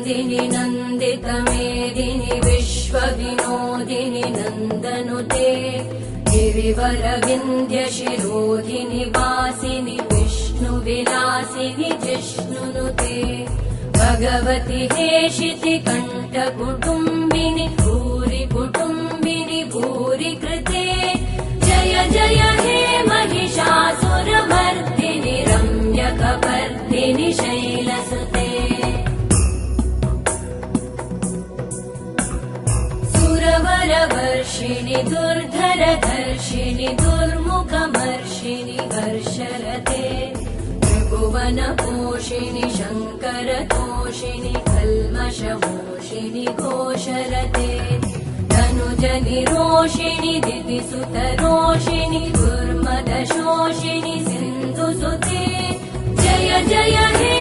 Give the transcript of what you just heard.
मेदिनि नन्दितमेदिनि विश्वविनोदिनि नन्दनुते गिरिवरविन्द्यशिरोधिनि वासिनि विष्णुविलासिनि जिष्णुनुते भगवति हेशिति कण्ठकुटुम्बिनि भूरि कुटुम्बिनि भूरि कृते जय जय हे महिषासुरमर्दिनि रम्यकपर्दिनि शैलसुते सुरवरवर्षिणि दुर्धरधर्षिणि दुर्मुखमर्षिणि हर्षरते त्रिभुवनपोषिणि शङ्करतोषिणि कल्मषमोषिणि घोषरते धनुजनिरोषिणि दितिसुतरोषिणि दुर्मदशोषिणि सिन्धुसुते जय जय हे